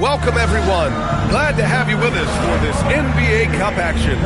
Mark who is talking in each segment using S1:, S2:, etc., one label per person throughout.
S1: Welcome, everyone. Glad to have you with us for this NBA Cup action.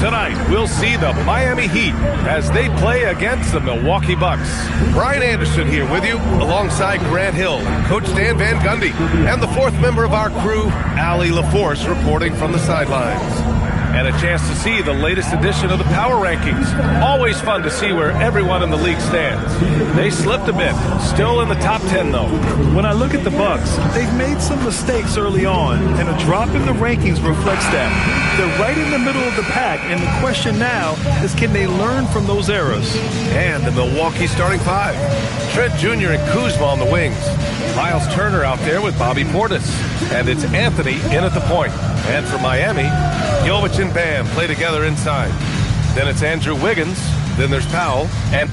S1: Tonight, we'll see the Miami Heat as they play against the Milwaukee Bucks. Brian Anderson here with you, alongside Grant Hill, Coach Dan Van Gundy, and the fourth member of our crew, Allie LaForce, reporting from the sidelines. And a chance to see the latest edition of the Power Rankings. Always fun to see where everyone in the league stands. They slipped a bit, still in the top 10 though.
S2: When I look at the Bucks, they've made some mistakes early on, and a drop in the rankings reflects that. They're right in the middle of the pack, and the question now is, can they learn from those errors?
S1: And the Milwaukee starting five. Trent Jr. and Kuzma on the wings. Miles Turner out there with Bobby Portis. And it's Anthony in at the point. And for Miami, Jovic and Bam play together inside. Then it's Andrew Wiggins. Then there's Powell. And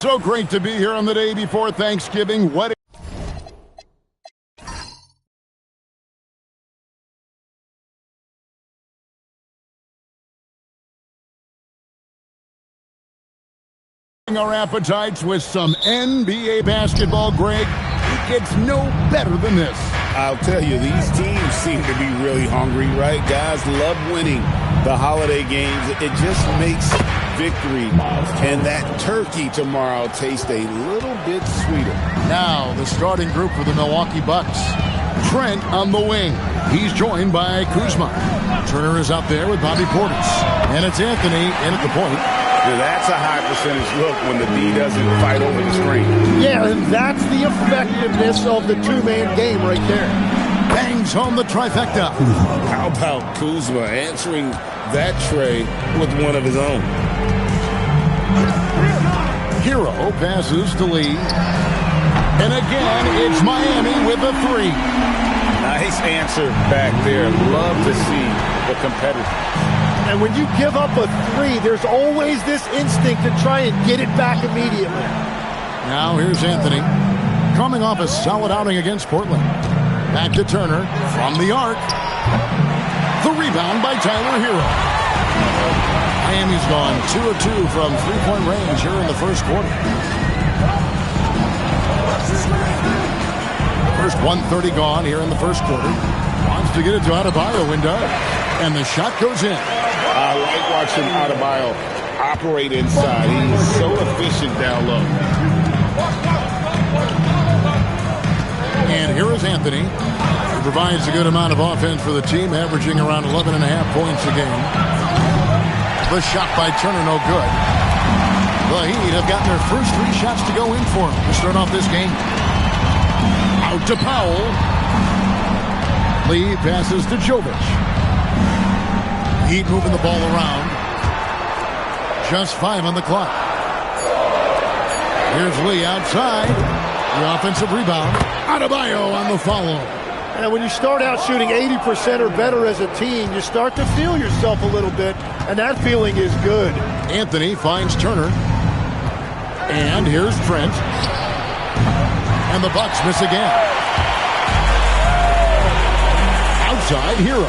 S3: so great to be here on the day before Thanksgiving. What our appetites with some NBA basketball, Greg. It gets no better than this.
S4: I'll tell you, these teams seem to be really hungry, right? Guys love winning the holiday games. It just makes victory and that turkey tomorrow taste a little bit sweeter.
S3: Now, the starting group for the Milwaukee Bucks. Trent on the wing. He's joined by Kuzma. Turner is out there with Bobby Portis. And it's Anthony in at the point.
S4: Yeah, that's a high percentage look when the D doesn't fight over the screen.
S5: Yeah, and that's the effectiveness of the two-man game right there.
S3: Bangs home the trifecta.
S4: How about Kuzma answering that tray with one of his own?
S3: Hero passes to Lee. And again, it's Miami with a three.
S4: Nice answer back there. Love to see the competitor.
S5: And when you give up a three, there's always this instinct to try and get it back immediately.
S3: Now here's Anthony, coming off a solid outing against Portland. Back to Turner from the arc. The rebound by Tyler Hero. Miami's gone 2 of 2 from three-point range here in the first quarter. First 1:30 gone here in the first quarter. wants to get it to Adebayo and does. And the shot goes in.
S4: I like watching Adebayo operate inside. He's so efficient down low.
S3: And here is Anthony, who provides a good amount of offense for the team, averaging around 11.5 points a game. The shot by Turner, no good. The Heat have gotten their first 3 shots to go in for them to start off this game. Out to Powell. Lee passes to Jovic. Heat moving the ball around. Just 5 on the clock. Here's Lee outside. The offensive rebound. Adebayo on the follow.
S5: And when you start out shooting 80% or better as a team, you start to feel yourself a little bit, and that feeling is good.
S3: Anthony finds Turner. And here's Trent. And the Bucks miss again. Outside, Hero.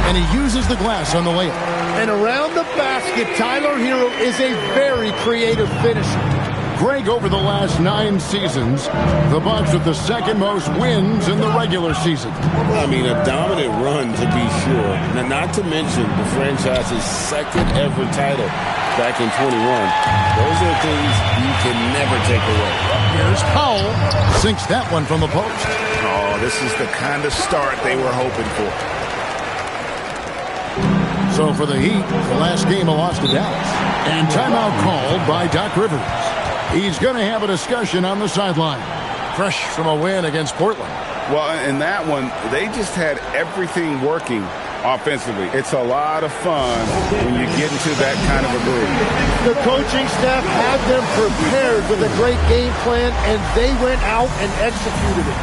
S3: And he uses the glass on the layup.
S5: And around the basket, Tyler Hero is a very creative finisher.
S3: Greg, over the last 9 seasons, the Bucks with the second most wins in the regular season.
S4: I mean, a dominant run to be sure. Now, not to mention the franchise's second ever title back in 21. Those are things you can never take away.
S3: Here's Powell. Sinks that one from the post.
S4: Oh, this is the kind of start they were hoping for.
S3: So for the Heat, the last game a loss to Dallas. And timeout called by Doc Rivers. He's going to have a discussion on the sideline. Fresh from a win against Portland.
S4: Well, in that one, they just had everything working offensively. It's a lot of fun when you get into that kind of a groove.
S5: The coaching staff had them prepared with a great game plan, and they went out and executed it.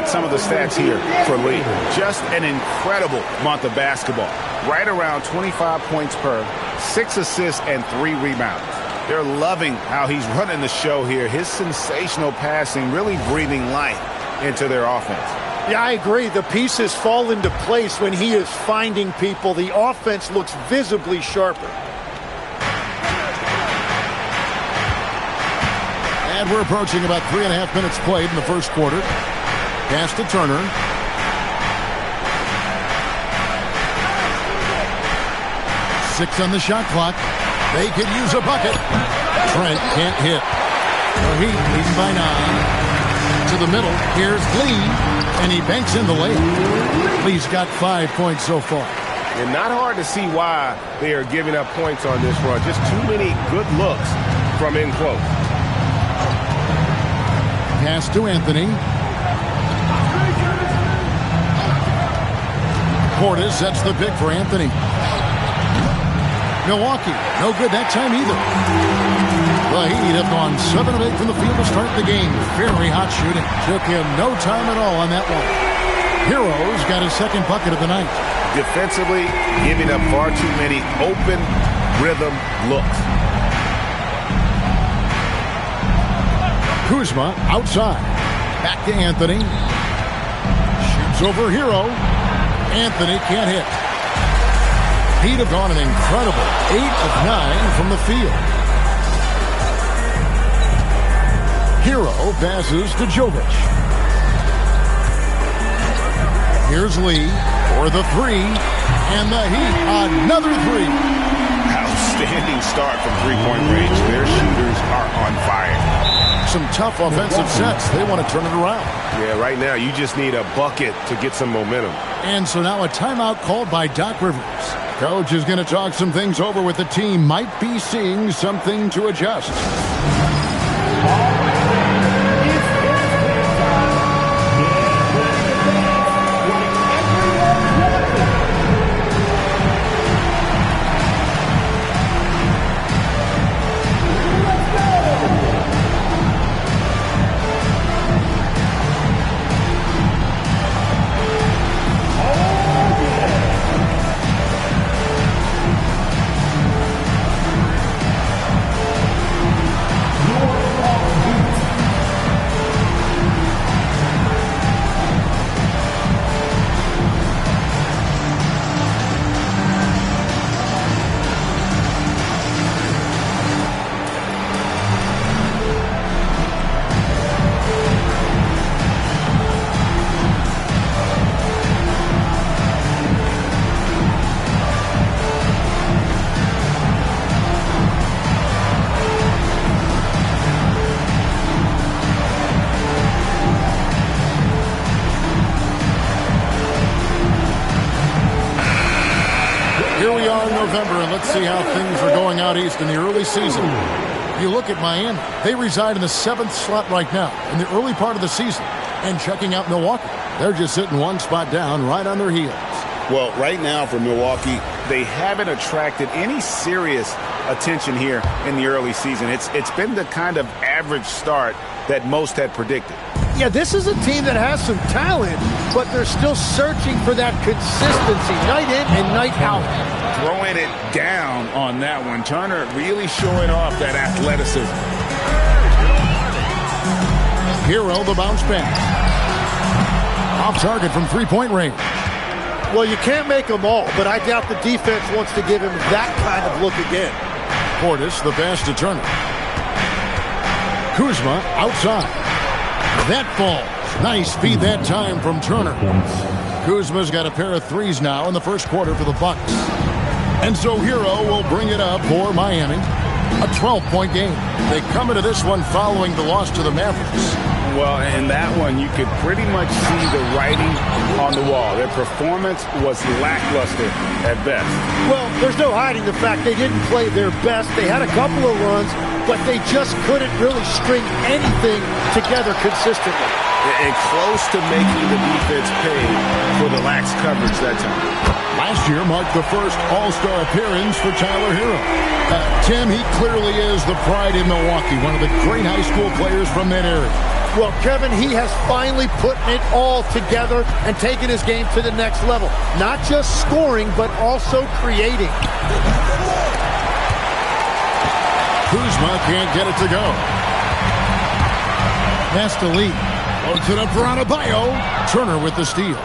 S4: Some of the stats here for Lee. Just an incredible month of basketball. Right around 25 points per, 6 assists, and 3 rebounds. They're loving how he's running the show here. His sensational passing really breathing life into their offense.
S5: Yeah, I agree. The pieces fall into place when he is finding people. The offense looks visibly sharper.
S3: And we're approaching about 3.5 minutes played in the first quarter. Pass to Turner. Six on the shot clock. They could use a bucket. Trent can't hit. The Heat leading by 9. To the middle. Here's Lee. And he banks in the layup. Lee's got 5 points so far.
S1: And not hard to see why they are giving up points on this run. Just too many good looks from in close.
S3: Pass to Anthony. Portis sets the pick for Anthony. Milwaukee, no good that time either. The Heat have gone 7 of 8 from the field to start the game. Very hot shooting. Took him no time at all on that one. Hero's got his second bucket of the night.
S1: Defensively, giving up far too many open rhythm looks.
S3: Kuzma outside. Back to Anthony. Shoots over Hero. Anthony can't hit. Heat have gone an incredible 8 of 9 from the field. Hero passes to Jovic. Here's Lee for the 3. And the Heat, another 3.
S4: Outstanding start from three-point range. Their shooters are on fire.
S3: some tough offensive sets. They want to turn it around.
S1: Yeah, right now you just need a bucket to get some momentum.
S3: And so now a timeout called by Doc Rivers. Coach is going to talk some things over with the team. Might be seeing something to adjust. Let's see how things are going out east in the early season. You look at Miami. They reside in the 7th slot right now in the early part of the season. And checking out Milwaukee, they're just sitting one spot down right on their heels.
S4: Well, right now for Milwaukee, they haven't attracted any serious attention here in the early season. It's been the kind of average start that most had predicted.
S5: Yeah, this is a team that has some talent, but they're still searching for that consistency night in and night out.
S4: Throwing it down on that one. Turner really showing off that athleticism.
S3: Hero, the bounce back. Off target from three-point range.
S5: Well, you can't make them all, but I doubt the defense wants to give him that kind of look again.
S3: Portis, the pass to Turner. Kuzma outside. That falls. Nice feed that time from Turner. Kuzma's got a pair of threes now in the first quarter for the Bucks. And so Hero will bring it up for Miami. A 12-point game. They come into this one following the loss to the Mavericks.
S4: Well, in that one, you could pretty much see the writing on the wall. Their performance was lackluster at best.
S5: Well, there's no hiding the fact they didn't play their best. They had a couple of runs, but they just couldn't really string anything together consistently.
S4: And close to making the defense pay for the lax coverage that time.
S3: Last year marked the first All-Star appearance for Tyler Hero. Tim, he clearly is the pride in Milwaukee, one of the great high school players from that area.
S5: Well, Kevin, he has finally put it all together and taken his game to the next level. Not just scoring, but also creating.
S3: Kuzma can't get it to go. Pass to Lee. Loads it up for Adebayo. Turner with the steal.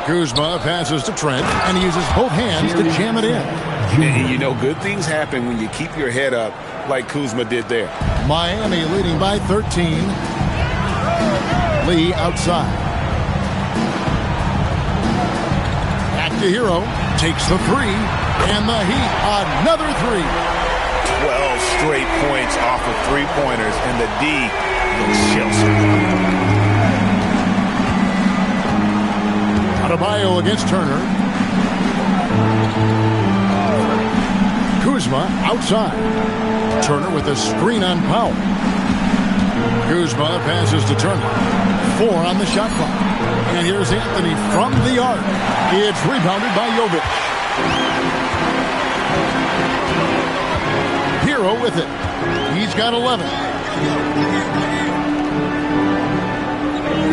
S3: Kuzma passes to Trent, and he uses both hands to jam it in.
S4: You know, good things happen when you keep your head up like Kuzma did there.
S3: Miami leading by 13. Lee outside. Back to Hero. Takes the three. And the Heat, another three.
S4: 12 straight points off of three-pointers, and the D looks Chelsea.
S3: Adebayo against Turner. Kuzma outside. Turner with a screen on Powell. Kuzma passes to Turner. 4 on the shot clock. And here's Anthony from the arc. It's rebounded by Jovic. Hero with it. He's got 11.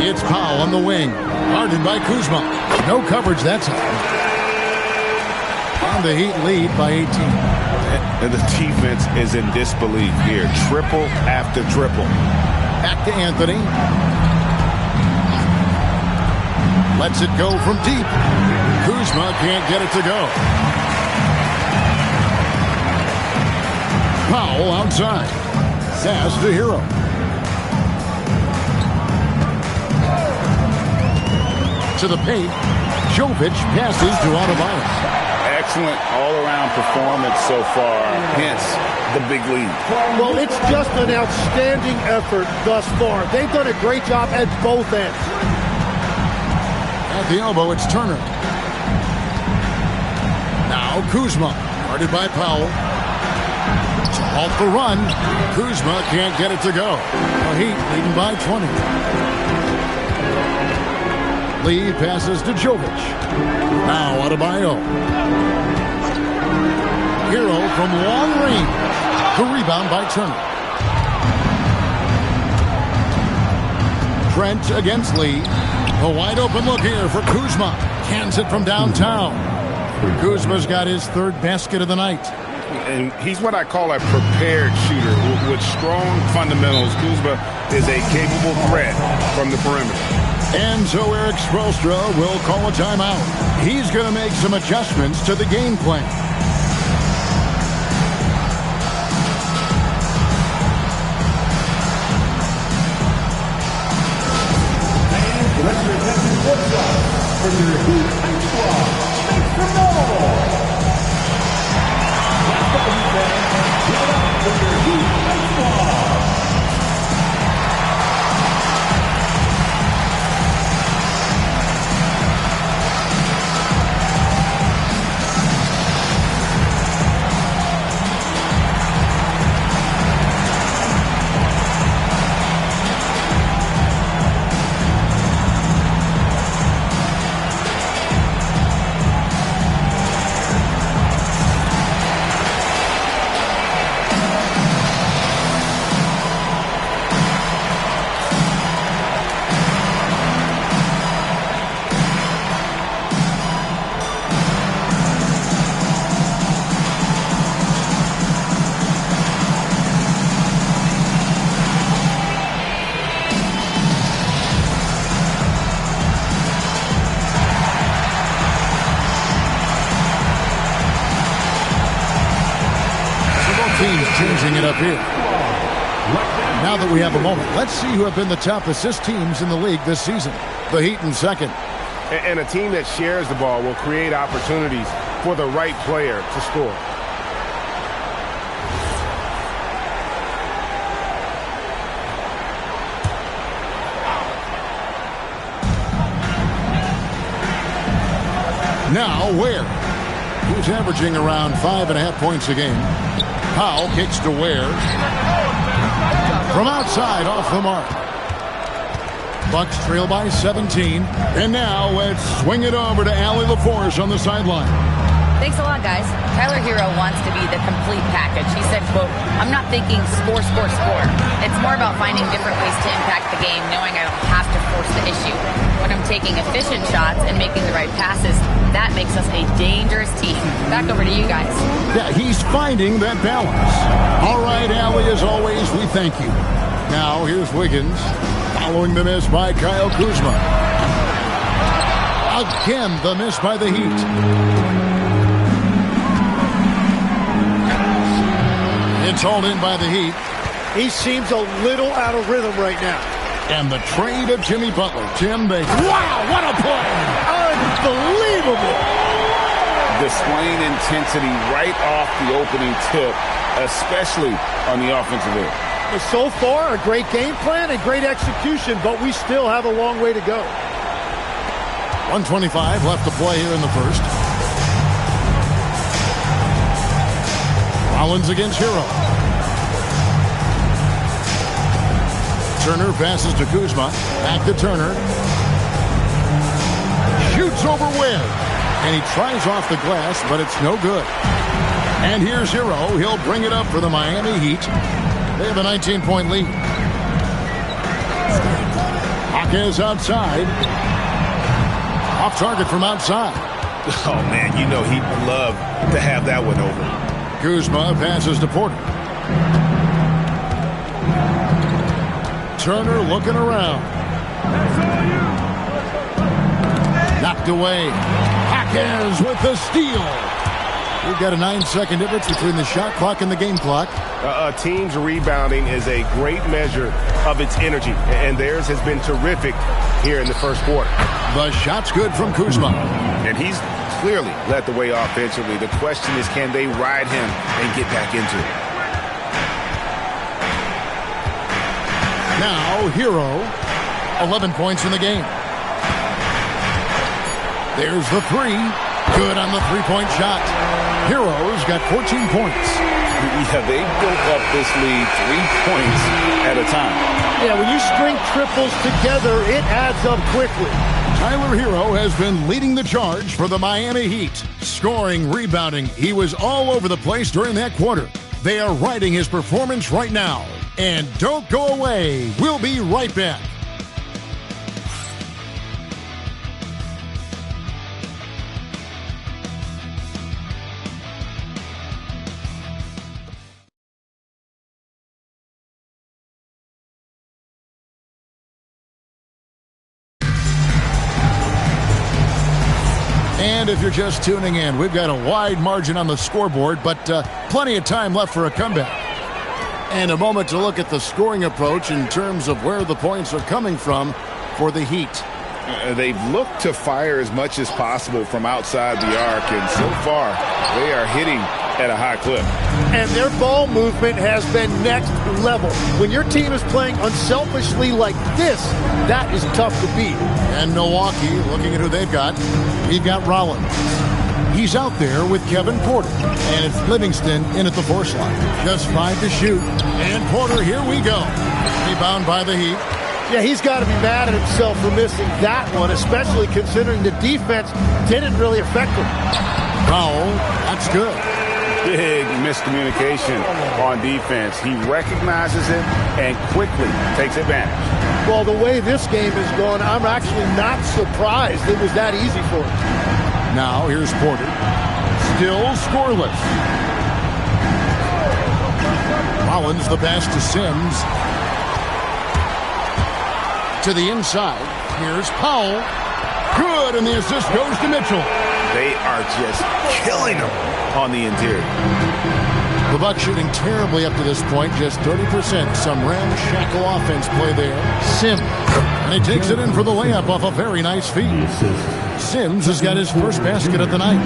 S3: It's Powell on the wing. Guarded by Kuzma. No coverage that time. And the Heat lead by 18.
S4: And the defense is in disbelief here. Triple after triple.
S3: Back to Anthony. Lets it go from deep. Kuzma can't get it to go. Powell outside. Pass to Hero. To the paint. Jovic passes to Adebayo.
S4: excellent all-around performance so far, hence the big lead.
S5: Well, it's just an outstanding effort thus far. They've done a great job at both ends.
S3: At the elbow, it's Turner. Now Kuzma, guarded by Powell. To halt the run, Kuzma can't get it to go. The Heat leading by 20. Lee passes to Jovic. Now Adebayo. Hero from long range. The rebound by Turner. Trent against Lee. A wide open look here for Kuzma. Cans it from downtown. Kuzma's got his third basket of the night.
S4: And he's what I call a prepared shooter with strong fundamentals. Kuzma is a capable threat from the perimeter.
S3: And so Eric Spoelstra will call a timeout. He's going to make some adjustments to the game plan. Changing it up here. Now that we have a moment, let's see who have been the top assist teams in the league this season. The Heat in second.
S4: And a team that shares the ball will create opportunities for the right player to score.
S3: Now Ware, who's averaging around 5.5 points a game. Powell kicks to Ware. From outside, off the mark. Bucks trail by 17. And now let's swing it over to Allie LaForce on the sideline.
S6: Thanks a lot, guys. Tyler Hero wants to be the complete package. He said, quote, "I'm not thinking score, score, score. It's more about finding different ways to impact the game, knowing I don't have to force the issue. When I'm taking efficient shots and making the right passes, that makes us a dangerous team." Back over to you guys.
S3: Yeah, he's finding that balance. All right, Allie, as always, we thank you. Now, here's Wiggins, following the miss by Kyle Kuzma. Again, the miss by the Heat. It's hauled in by the Heat.
S5: He seems a little out of rhythm right now.
S3: And the trade of Jimmy Butler. Tim Baker. Wow, what a play!
S5: Unbelievable!
S4: Displaying intensity right off the opening tip, especially on the offensive end.
S5: So far, a great game plan and great execution, but we still have a long way to go.
S3: 1:25 left to play here in the first. Rollins against Hero. Turner passes to Kuzma. Back to Turner. Shoots over Ware. And he tries off the glass, but it's no good. And here's Hero. He'll bring it up for the Miami Heat. They have a 19-point lead. Hawkins outside. Off target from outside.
S1: Oh, man, you know he'd love to have that one over.
S3: Kuzma passes to Porter. Turner looking around. Knocked away. Hawkins with the steal. We've got a 9-second difference between the shot clock and the game clock.
S1: A team's rebounding is a great measure of its energy, and theirs has been terrific here in the first quarter.
S3: The shot's good from Kuzma.
S4: And he's clearly led the way offensively. The question is, can they ride him and get back into it?
S3: Now, Hero, 11 points in the game. There's the three. Good on the three-point shot. Hero's got 14 points.
S4: Yeah, they built up this lead 3 points at a time.
S5: Yeah, when you string triples together, it adds up quickly.
S3: Tyler Hero has been leading the charge for the Miami Heat. Scoring, rebounding, he was all over the place during that quarter. They are riding his performance right now. And don't go away. We'll be right back. And if you're just tuning in, we've got a wide margin on the scoreboard, but plenty of time left for a comeback. And a moment to look at the scoring approach in terms of where the points are coming from for the Heat.
S4: They've looked to fire as much as possible from outside the arc, and so far they are hitting at a high clip.
S5: And their ball movement has been next level. When your team is playing unselfishly like this, that is tough to beat.
S3: And Milwaukee, looking at who they've got, we've got Rollins. He's out there with Kevin Porter. And it's Livingston in at the four slot. Just 5 to shoot. And Porter, here we go. Rebound by the Heat.
S5: Yeah, he's got to be mad at himself for missing that one, especially considering the defense didn't really affect him.
S3: Foul. That's good.
S4: Big miscommunication on defense. He recognizes it and quickly takes advantage.
S5: Well, the way this game is going, I'm actually not surprised it was that easy for him.
S3: Now, here's Porter. Still scoreless. Rollins the pass to Sims. To the inside. Here's Powell. Good, and the assist goes to Mitchell.
S4: They are just killing him on the interior.
S3: The Bucks shooting terribly up to this point, just 30%. Some ramshackle offense play there. Sims. And he takes it in for the layup off a very nice feed. Sims has got his first basket of the night.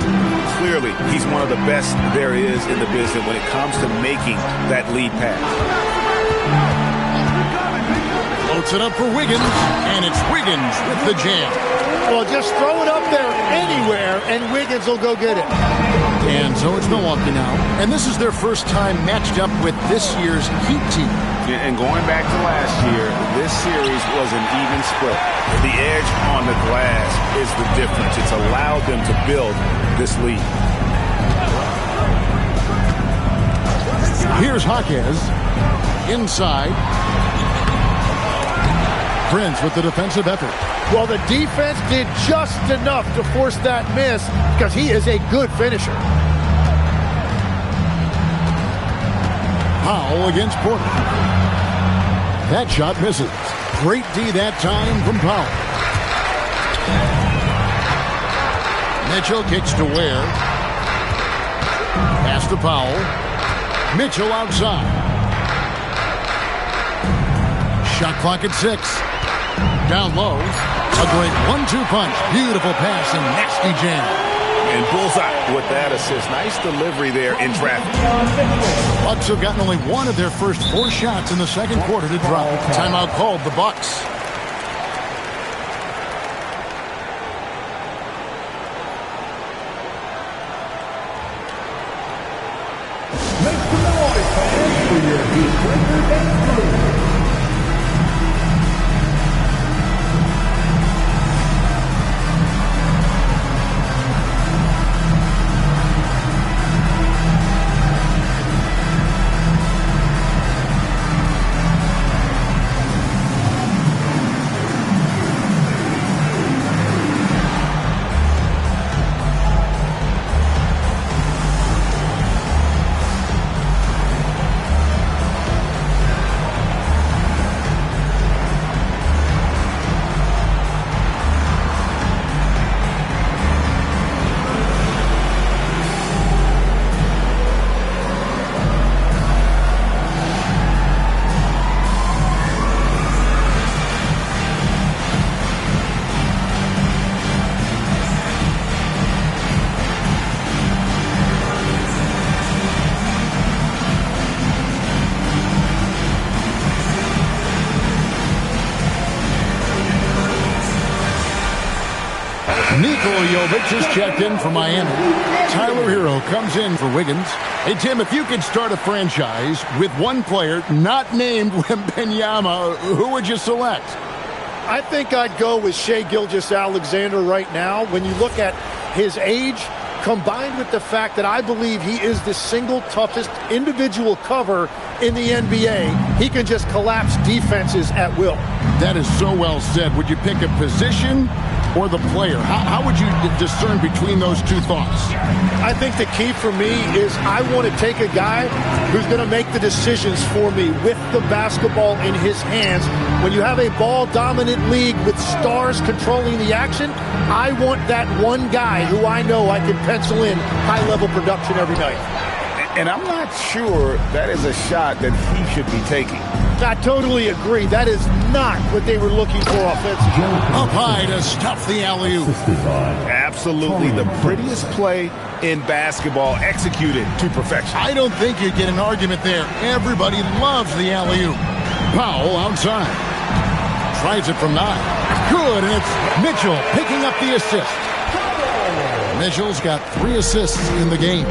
S4: Clearly, he's one of the best there is in the business when it comes to making that lead pass.
S3: Floats it up for Wiggins, and it's Wiggins with the jam.
S5: Well, just throw it up there anywhere, and Wiggins will go get it.
S3: And so it's Milwaukee now. And this is their first time matched up with this year's Heat team.
S4: And going back to last year, this series was an even split. The edge on the glass is the difference. It's allowed them to build this lead.
S3: Here's Jaquez. Inside. Prince with the defensive effort.
S5: Well, the defense did just enough to force that miss because he is a good finisher.
S3: Powell against Porter. That shot misses. Great D that time from Powell. Mitchell kicks to Ware. Pass to Powell. Mitchell outside. Shot clock at 6. Down low. A great 1-2 punch. Beautiful pass and nasty jam.
S4: And bullseye with that assist. Nice delivery there in traffic.
S3: Bucks have gotten only one of their first 4 shots in the second quarter to drop. Timeout called the Bucks.
S7: Make some noise, fans, for your Heat record and crew.
S3: Nikola Jovic is checked in for Miami. Tyler Hero comes in for Wiggins. Hey, Tim, if you could start a franchise with one player not named Wembanyama, who would you select?
S5: I think I'd go with Shai Gilgeous-Alexander right now. When you look at his age, combined with the fact that I believe he is the single toughest individual cover in the NBA, he can just collapse defenses at will.
S3: That is so well said. Would you pick a position or the player? How would you discern between those two thoughts?
S5: I think the key for me is I want to take a guy who's going to make the decisions for me with the basketball in his hands. When you have a ball-dominant league with stars controlling the action, I want that one guy who I know I can pencil in high-level production every night.
S4: And I'm not sure that is a shot that he should be taking.
S5: I totally agree. That is not what they were looking for offensively.
S3: Up high to stuff the alley-oop.
S4: Absolutely the prettiest play in basketball, executed to perfection.
S3: I don't think you'd get an argument there. Everybody loves the alley-oop. Powell outside. Tries it from 9. Good, and it's Mitchell picking up the assist. Mitchell's got 3 assists in the game.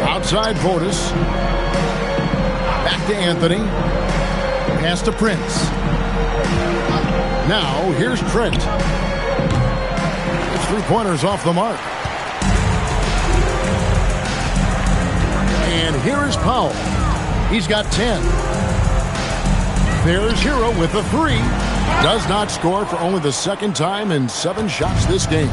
S3: Outside Portis. Back to Anthony. Pass to Prince. Now, here's Trent. His 3-pointers off the mark. And here is Powell. He's got 10. There's Hero with a 3. Does not score for only the second time in 7 shots this game.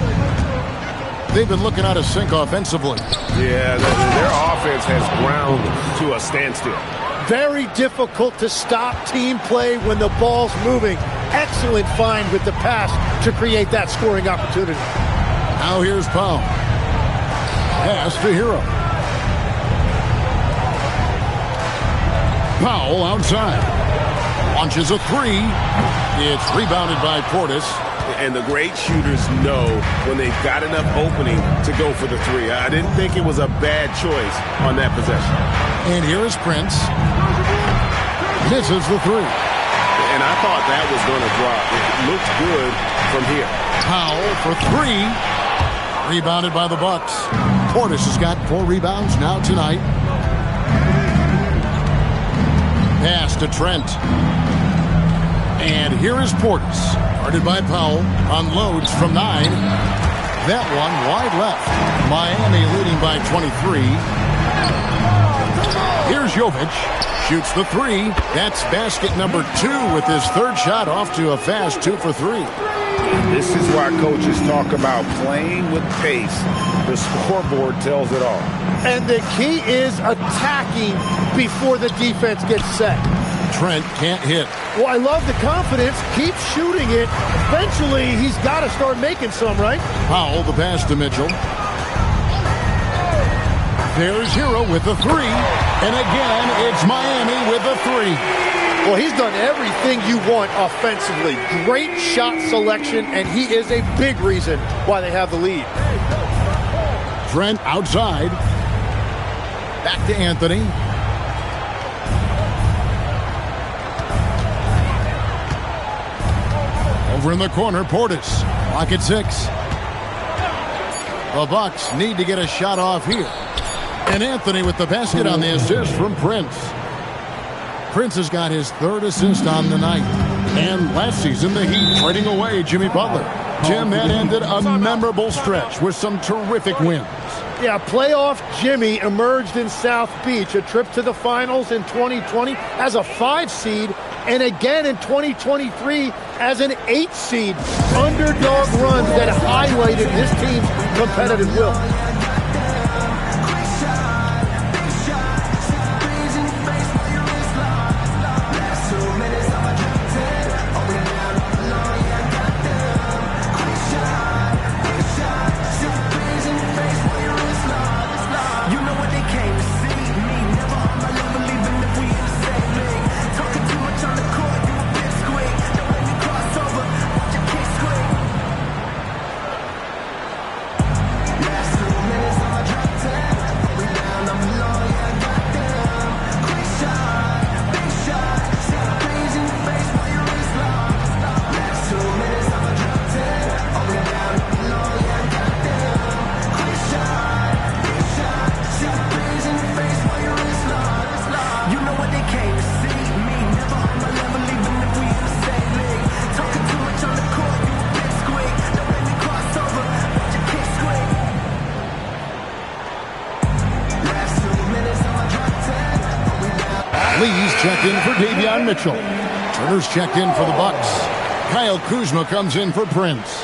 S3: They've been looking out of sync offensively.
S1: Yeah, their offense has ground to a standstill.
S5: Very difficult to stop team play when the ball's moving. Excellent find with the pass to create that scoring opportunity.
S3: Now here's Powell. Pass to Hero. Powell outside. Launches a 3. It's rebounded by Portis.
S4: And the great shooters know when they've got enough opening to go for the 3. I didn't think it was a bad choice on that possession.
S3: And here is Prince. Misses the 3.
S4: And I thought that was going to drop. It looked good from here.
S3: Powell for 3. Rebounded by the Bucks. Portis has got 4 rebounds now tonight. Pass to Trent. And here is Portis. Guarded by Powell. Unloads from 9. That one wide left. Miami leading by 23. Here's Jovic. Shoots the 3. That's basket number 2 with his 3rd shot off to a fast 2 for 3.
S4: This is why coaches talk about playing with pace. The scoreboard tells it all.
S5: And the key is attacking before the defense gets set.
S3: Trent can't hit.
S5: Well, I love the confidence. Keep shooting it. Eventually, he's got to start making some, right?
S3: Powell, the pass to Mitchell. There's Hero with the 3. And again, it's Miami with the 3.
S5: Well, he's done everything you want offensively. Great shot selection, and he is a big reason why they have the lead.
S3: Trent outside. Back to Anthony. Over in the corner, Portis. Lock at 6. The Bucks need to get a shot off here. And Anthony with the basket on the assist from Prince. Prince has got his 3rd assist on the night. And last season, the Heat trading away Jimmy Butler. Tim, that ended a memorable stretch with some terrific wins.
S5: Yeah, playoff Jimmy emerged in South Beach, a trip to the finals in 2020 as a 5 seed, and again in 2023 as an 8 seed. Underdog runs that highlighted this team's competitive will.
S3: checked in for Davion Mitchell. Turner's checked in for the Bucks. Kyle Kuzma comes in for Prince.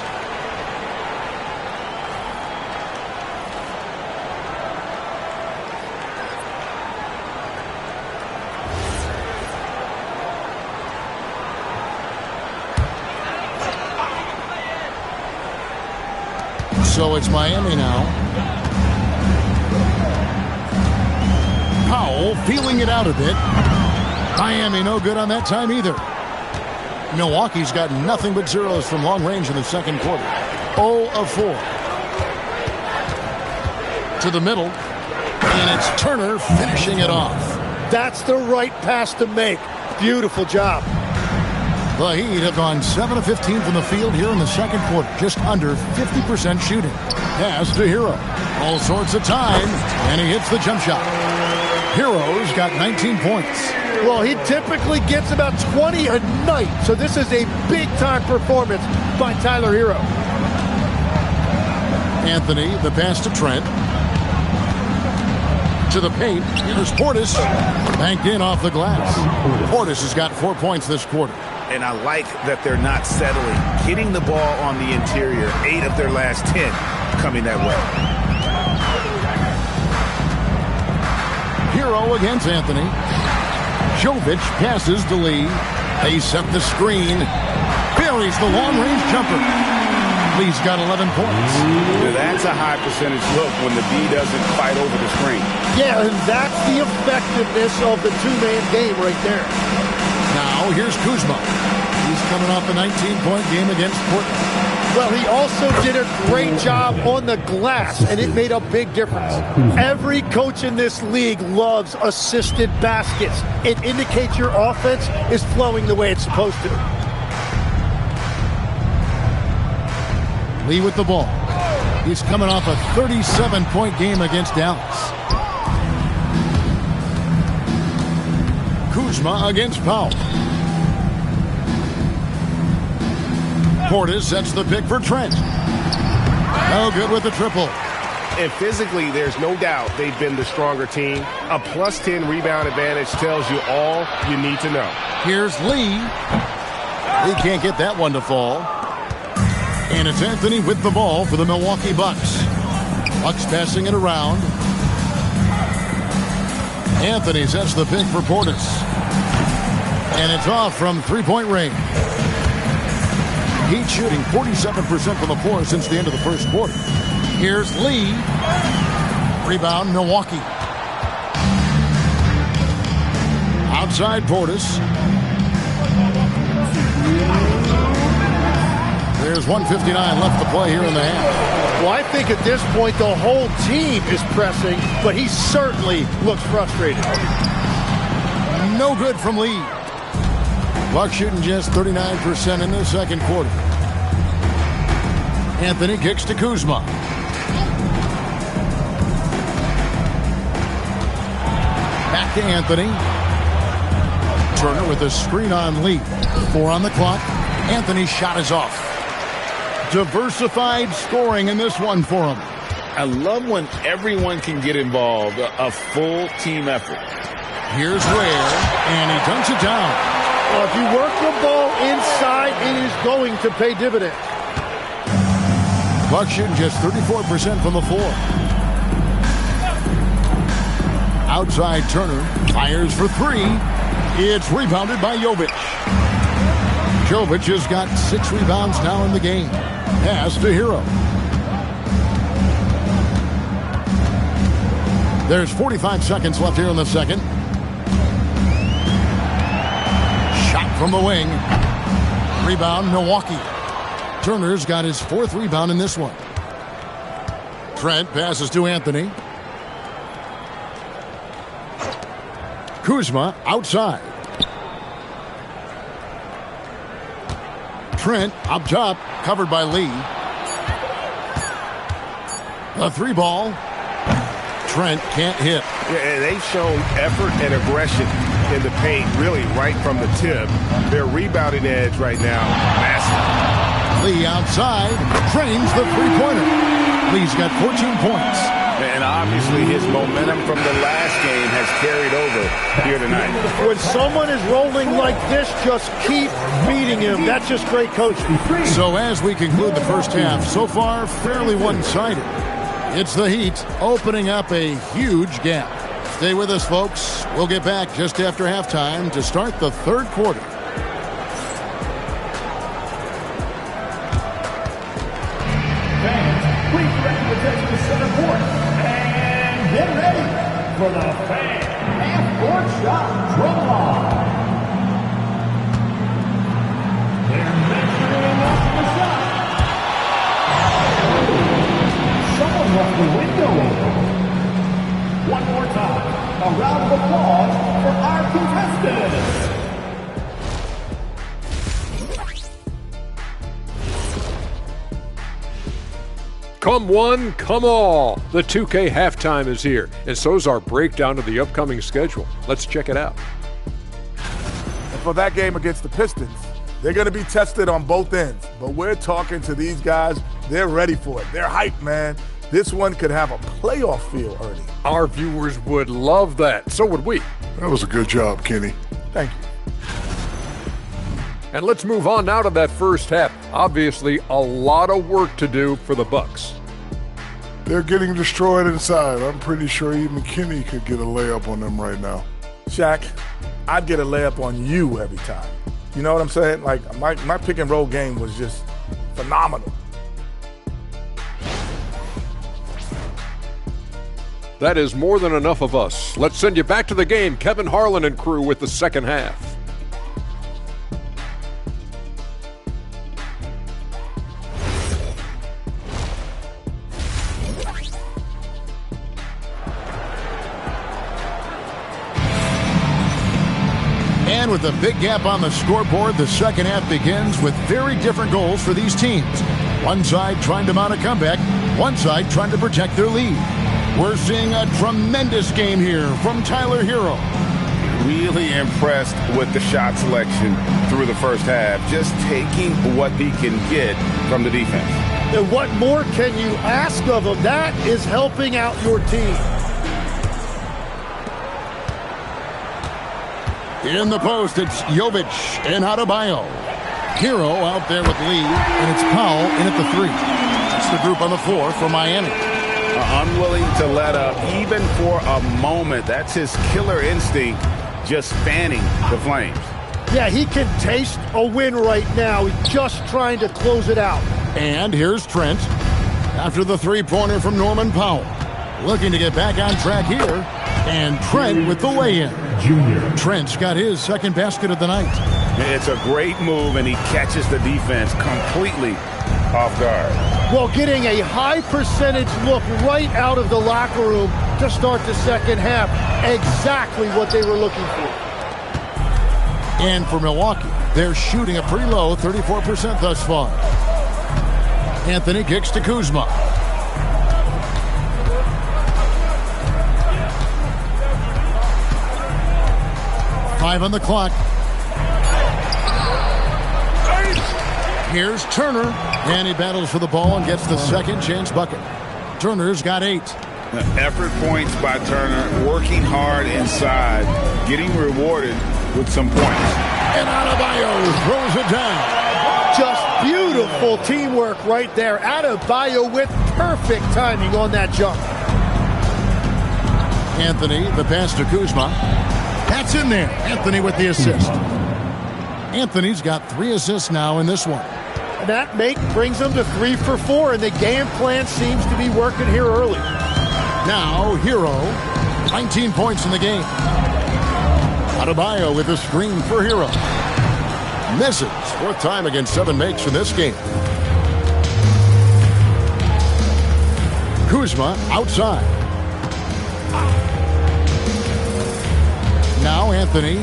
S3: So it's Miami now. Powell feeling it out a bit. Miami no good on that time either. Milwaukee's got nothing but zeros from long range in the second quarter. 0 of 4. To the middle. And it's Turner finishing it off.
S5: That's the right pass to make. Beautiful job.
S3: The Heat have gone 7 of 15 from the field here in the second quarter. Just under 50% shooting. Pass to Hero. All sorts of time. And he hits the jump shot. Hero's got 19 points.
S5: Well, he typically gets about 20 a night. So this is a big-time performance by Tyler Hero.
S3: Anthony, the pass to Trent. To the paint. Here's Portis. Banked in off the glass. Portis has got 4 points this quarter.
S4: And I like that they're not settling. Hitting the ball on the interior, 8 of their last 10 coming that way.
S3: Hero against Anthony. Jovic passes to Lee. They set the screen. Buries the long-range jumper. Lee's got 11 points.
S4: That's a high percentage look when the D doesn't fight over the screen.
S5: Yeah, and that's the effectiveness of the two-man game right there.
S3: Now, here's Kuzma. He's coming off a 19-point game against Portland.
S5: Well, he also did a great job on the glass, and it made a big difference. Every coach in this league loves assisted baskets. It indicates your offense is flowing the way it's supposed to.
S3: Lee with the ball. He's coming off a 37-point game against Dallas. Kuzma against Powell. Portis sets the pick for Trent. No good with the triple.
S1: And physically, there's no doubt they've been the stronger team. A plus 10 rebound advantage tells you all you need to know.
S3: Here's Lee. He can't get that one to fall. And it's Anthony with the ball for the Milwaukee Bucks. Bucks passing it around. Anthony sets the pick for Portis. And it's off from three-point range. Heat shooting 47% from the floor since the end of the first quarter. Here's Lee. Rebound, Milwaukee. Outside Portis. There's 1:59 left to play here in the half.
S5: Well, I think at this point the whole team is pressing, but he certainly looks frustrated.
S3: No good from Lee. Bucks shooting just 39% in the second quarter. Anthony kicks to Kuzma. Back to Anthony. Turner with a screen on Lee. 4 on the clock. Anthony's shot is off. Diversified scoring in this one for him.
S4: I love when everyone can get involved, a full team effort.
S3: Here's Ware, and he dunks it down.
S5: Well, if you work the ball inside, it is going to pay dividends.
S3: Bucks shooting just 34% from the floor. Outside Turner fires for 3. It's rebounded by Jovic. Jovic has got 6 rebounds now in the game. Pass to Hero. There's 45 seconds left here in the second. Shot from the wing. Rebound, Milwaukee. Turner's got his 4th rebound in this one. Trent passes to Anthony. Kuzma outside. Trent up top, covered by Lee. A 3-ball. Trent can't hit.
S1: Yeah, they've shown effort and aggression in the paint, really right from the tip. Their rebounding edge right now, massive.
S3: Lee outside, drains the 3-pointer. Lee's got 14 points.
S4: And obviously his momentum from the last game has carried over here tonight.
S5: When someone is rolling like this, just keep beating him. That's just great coaching.
S3: So as we conclude the first half, so far fairly one-sided. It's the Heat opening up a huge gap. Stay with us, folks. We'll get back just after halftime to start the third quarter.
S7: Fans, please direct your attention to center court. And get ready for the fan half-court shot drum line. They're measuring up the shot. Someone left the window. One more time, a round of applause for our contestants.
S8: Come one, come all. The 2K halftime is here, and so's our breakdown of the upcoming schedule. Let's check it out.
S9: And for that game against the Pistons, they're going to be tested on both ends. But we're talking to these guys. They're ready for it. They're hyped, man. This one could have a playoff feel, Ernie.
S8: Our viewers would love that. So would we.
S10: That was a good job, Kenny.
S9: Thank you.
S8: And let's move on now to that first half. Obviously, a lot of work to do for the Bucks.
S10: They're getting destroyed inside. I'm pretty sure even Kenny could get a layup on them right now.
S9: Shaq, I'd get a layup on you every time. You know what I'm saying? Like, my pick and roll game was just phenomenal.
S8: That is more than enough of us. Let's send you back to the game. Kevin Harlan and crew with the second half.
S3: And with a big gap on the scoreboard, the second half begins with very different goals for these teams. One side trying to mount a comeback, one side trying to protect their lead. We're seeing a tremendous game here from Tyler Hero.
S4: Really impressed with the shot selection through the first half, just taking what he can get from the defense.
S5: And what more can you ask of him? That is helping out your team.
S3: In the post, it's Jovic and Adebayo. Hero out there with Lee, and it's Powell in at the three. That's the group on the floor for Miami.
S4: Unwilling to let up even for a moment. That's his killer instinct, just fanning the flames.
S5: Yeah, he can taste a win right now. He's just trying to close it out.
S3: And here's Trent after the three-pointer from Norman Powell. Looking to get back on track here. And Trent with the lay-in. Trent's got his second basket of the night.
S4: It's a great move, and he catches the defense completely off guard.
S5: Well, getting a high percentage look right out of the locker room to start the second half. Exactly what they were looking for.
S3: And for Milwaukee, they're shooting a pretty low 34% thus far. Anthony kicks to Kuzma. Five on the clock. Here's Turner, and he battles for the ball and gets the second chance bucket. Turner's got 8.
S4: Effort points by Turner, working hard inside, getting rewarded with some points.
S3: And Adebayo throws it down.
S5: Just beautiful teamwork right there. Adebayo with perfect timing on that jump.
S3: Anthony, the pass to Kuzma. That's in there. Anthony with the assist. Anthony's got 3 assists now in this one.
S5: And that brings him to 3 for 4, and the game plan seems to be working here early.
S3: Now, Hero, 19 points in the game. Adebayo with a screen for Hero. Misses. 4th time against 7 makes in this game. Kuzma outside. Now Anthony.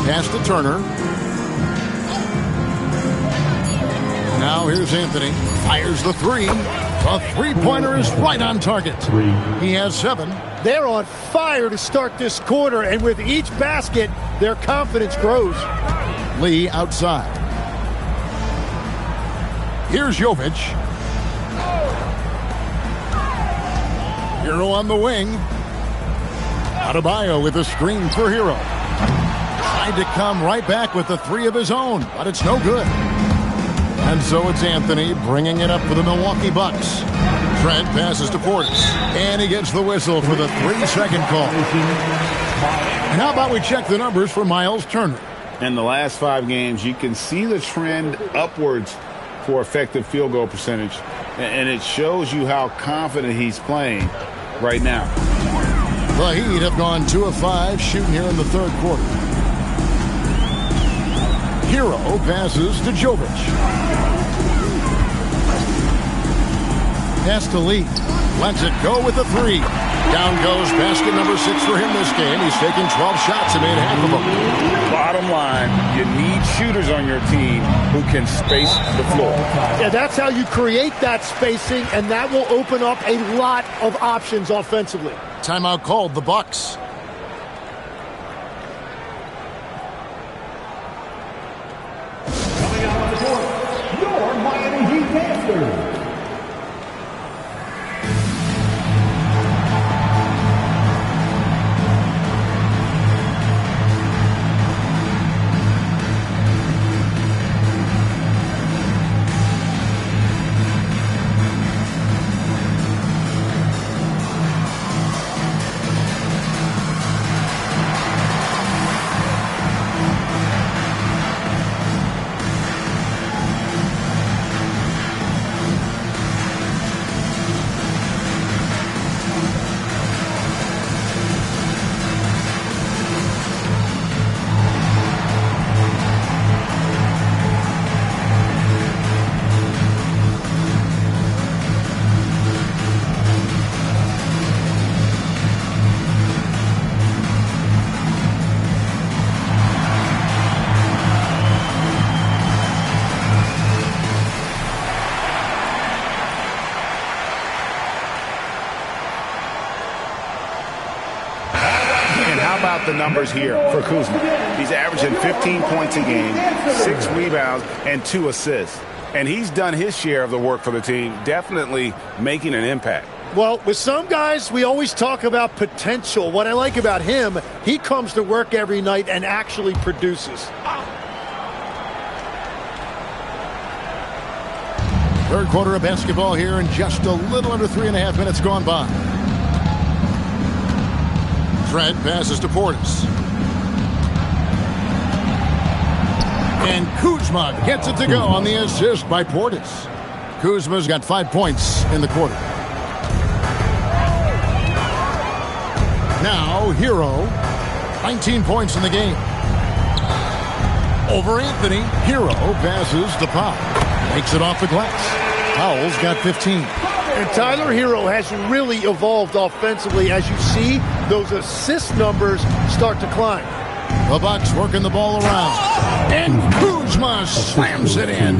S3: Pass to Turner. Now here's Anthony. Fires the 3. The three-pointer is right on target. He has 7.
S5: They're on fire to start this quarter, and with each basket, their confidence grows.
S3: Lee outside. Here's Jovic. Hero on the wing. Adebayo with a screen for Hero. Tried to come right back with the three of his own, but it's no good. And so it's Anthony bringing it up for the Milwaukee Bucks. Trent passes to Portis, and he gets the whistle for the 3-second call. And how about we check the numbers for Miles Turner?
S4: In the last 5 games, you can see the trend upwards for effective field goal percentage, and it shows you how confident he's playing right now.
S3: The Heat have gone 2 of 5 shooting here in the third quarter. Hero passes to Jovic. Pass to Lee. Lets it go with the 3. Down goes basket number 6 for him this game. He's taken 12 shots and made half of them.
S4: Bottom line, you need shooters on your team who can space the floor.
S5: Yeah, that's how you create that spacing, and that will open up a lot of options offensively.
S3: Timeout called, the Bucks.
S7: Coming out on the court, your Miami Heat Panthers.
S4: The numbers here for Kuzma. He's averaging 15 points a game, 6 rebounds, and 2 assists. And he's done his share of the work for the team, definitely making an impact.
S5: Well, with some guys, we always talk about potential. What I like about him, he comes to work every night and actually produces.
S3: Third quarter of basketball here, and just a little under 3.5 minutes gone by. Trent passes to Portis. And Kuzma gets it to go on the assist by Portis. Kuzma's got 5 points in the quarter. Now, Hero, 19 points in the game. Over Anthony, Hero passes to Powell. Makes it off the glass. Powell's got 15.
S5: And Tyler Hero has really evolved offensively. As you see, those assist numbers start to climb.
S3: The Bucks working the ball around. And Kuzma slams it in.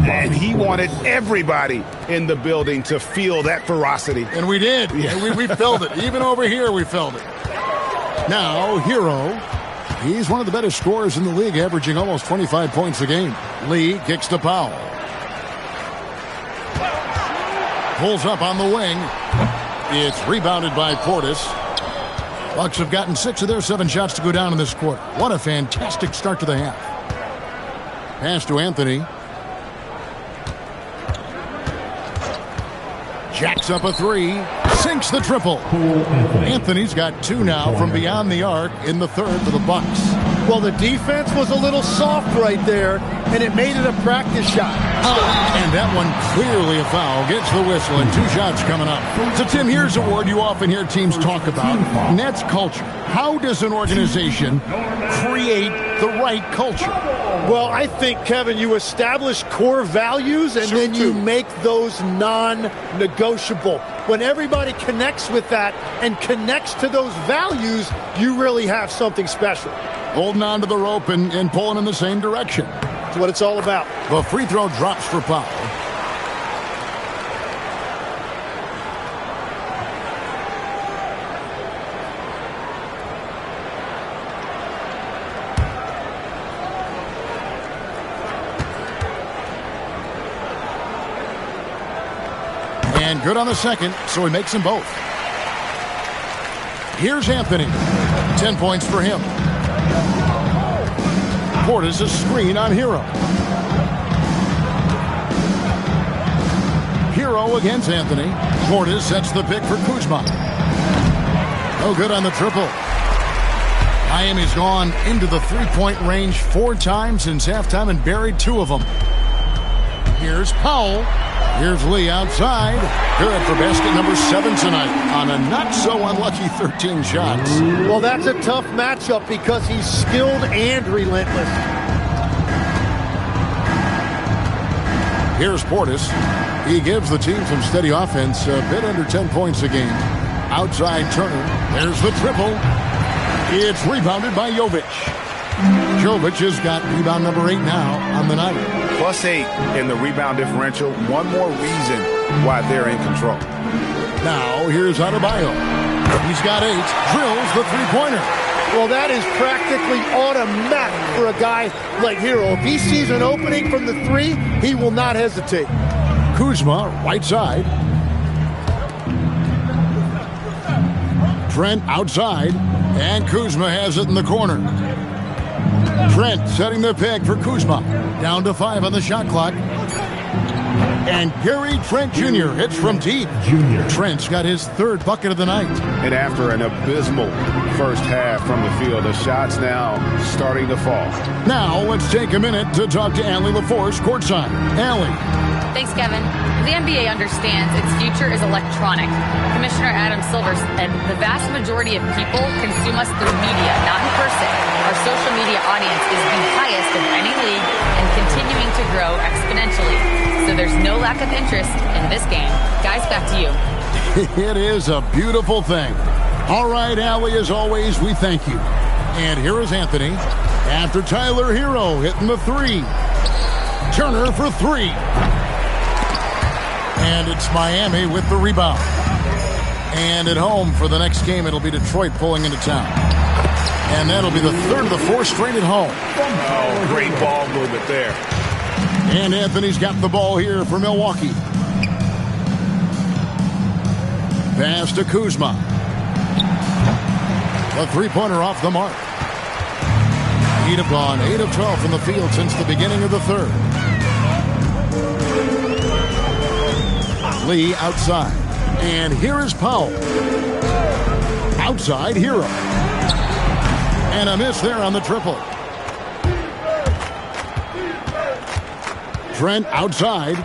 S4: And he wanted everybody in the building to feel that ferocity.
S3: And we did. Yeah. We felt it. Even over here, we felt it. Now, Hero. He's one of the better scorers in the league, averaging almost 25 points a game. Lee kicks to Powell. Pulls up on the wing. It's rebounded by Portis. Bucks have gotten 6 of their 7 shots to go down in this quarter. What a fantastic start to the half. Pass to Anthony. Jacks up a 3. Sinks the triple. Anthony's got 2 now from beyond the arc in the third for the Bucks.
S5: Well, the defense was a little soft right there, and it made it a practice shot.
S3: And that one clearly a foul. Gets the whistle, and 2 shots coming up. So, Tim, here's a word you often hear teams talk about. Nets culture. How does an organization create the right culture?
S5: Well, I think, Kevin, you establish core values, and then you make those non-negotiable. When everybody connects with that and connects to those values, you really have something special.
S3: Holding on to the rope and pulling in the same direction.
S5: That's what it's all about.
S3: The free throw drops for Powell. And good on the second, so he makes them both. Here's Anthony. 10 points for him. Portis a screen on Hero. Hero against Anthony. Portis sets the pick for Kuzma. No good on the triple. Miami's gone into the three-point range 4 times since halftime and buried 2 of them. Here's Powell. Here's Lee outside. Good for basket number 7 tonight on a not-so-unlucky 13 shots.
S5: Well, that's a tough matchup because he's skilled and relentless.
S3: Here's Portis. He gives the team some steady offense, a bit under 10 points a game. Outside Turner. There's the triple. It's rebounded by Jovic. Jovic has got rebound number 8 now on the night.
S4: +8 in the rebound differential. One more reason why they're in control.
S3: Now here's Adebayo. He's got 8. Drills the three-pointer.
S5: Well, that is practically automatic for a guy like Hero. If he sees an opening from the 3, he will not hesitate.
S3: Kuzma, right side. Trent outside. And Kuzma has it in the corner. Trent setting the pick for Kuzma. Down to 5 on the shot clock. And Gary Trent Jr. hits from deep. Trent's got his 3rd bucket of the night.
S4: And after an abysmal first half from the field, the shots now starting to fall.
S3: Now let's take a minute to talk to Allie LaForce courtside. Allie.
S6: Thanks, Kevin. The NBA understands its future is electronic. Commissioner Adam Silver and the vast majority of people consume us through media, not in person. Our social media audience is the highest of any league and continuing to grow exponentially. So there's no lack of interest in this game. Guys, back to you.
S3: It is a beautiful thing. All right, Allie, as always, we thank you. And here is Anthony after Tyler Hero hitting the 3. Turner for 3. And it's Miami with the rebound. And at home for the next game, it'll be Detroit pulling into town. And that'll be the 3rd of the 4 straight at home.
S4: Oh, great ball movement there.
S3: And Anthony's got the ball here for Milwaukee. Pass to Kuzma. The three-pointer off the mark. Heat have gone 8 of 12 from the field since the beginning of the 3rd. Lee outside. And here is Powell. Outside Hero. And a miss there on the triple. Trent outside.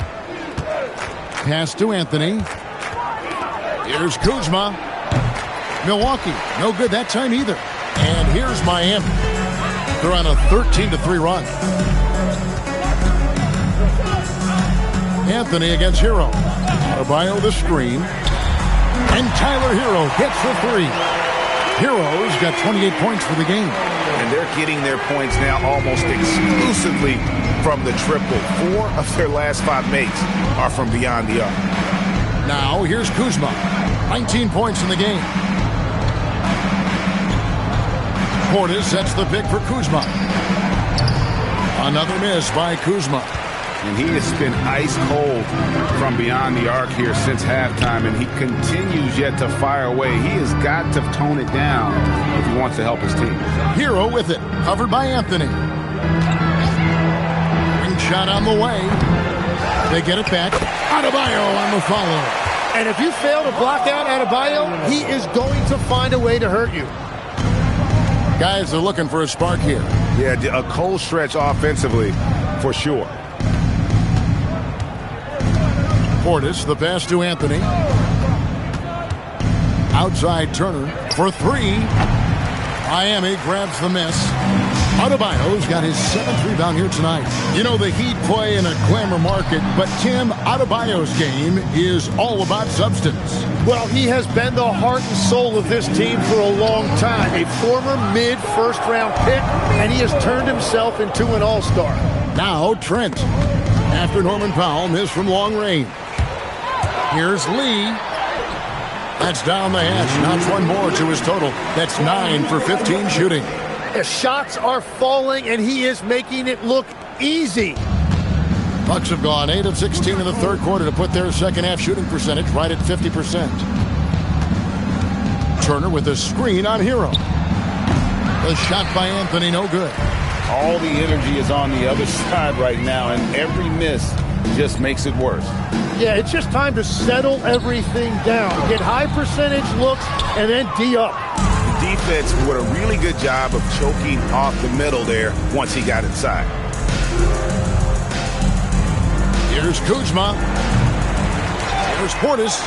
S3: Pass to Anthony. Here's Kuzma. Milwaukee, no good that time either. And here's Miami. They're on a 13-3 run. Anthony against Hero. Adebayo the screen. And Tyler Hero gets the 3. Hero's got 28 points for the game.
S4: And they're getting their points now almost exclusively from the triple. 4 of their last 5 makes are from beyond the arc.
S3: Now here's Kuzma. 19 points in the game. Portis sets the pick for Kuzma. Another miss by Kuzma.
S4: And he has been ice cold from beyond the arc here since halftime, and he continues yet to fire away. He has got to tone it down if he wants to help his team.
S3: Hero with it, covered by Anthony. Ring shot on the way. They get it back. Adebayo on the follow.
S5: And if you fail to block out Adebayo, he is going to find a way to hurt you.
S3: Guys are looking for a spark here.
S4: Yeah, a cold stretch offensively for sure.
S3: Portis, the pass to Anthony. Outside Turner for 3. Miami grabs the miss. Adebayo's got his 7th rebound here tonight. You know, the Heat play in a glamour market, but Tim, Adebayo's game is all about substance.
S5: Well, he has been the heart and soul of this team for a long time. A former mid-first-round pick, and he has turned himself into an all-star.
S3: Now Trent. After Norman Powell missed from long range. Here's Lee. That's down the hatch. Knocks one more to his total. That's 9 for 15 shooting.
S5: The shots are falling, and he is making it look easy.
S3: Bucks have gone 8 of 16 in the 3rd quarter to put their second half shooting percentage right at 50%. Turner with a screen on Hero. The shot by Anthony, no good.
S4: All the energy is on the other side right now, and every miss just makes it worse.
S5: Yeah, it's just time to settle everything down. Get high percentage looks and then D up.
S4: The defense did a really good job of choking off the middle there once he got inside.
S3: Here's Kuzma. Here's Portis.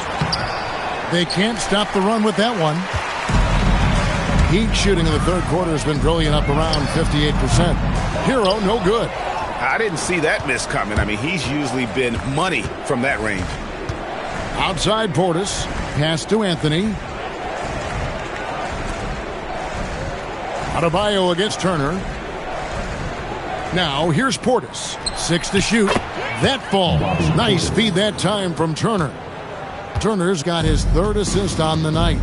S3: They can't stop the run with that one. Heat shooting in the third quarter has been brilliant, up around 58%. Hero, no good.
S4: I didn't see that miss coming. I mean, he's usually been money from that range.
S3: Outside Portis. Pass to Anthony. Adebayo against Turner. Now here's Portis. 6 to shoot. That falls. Nice feed that time from Turner. Turner's got his third assist on the night.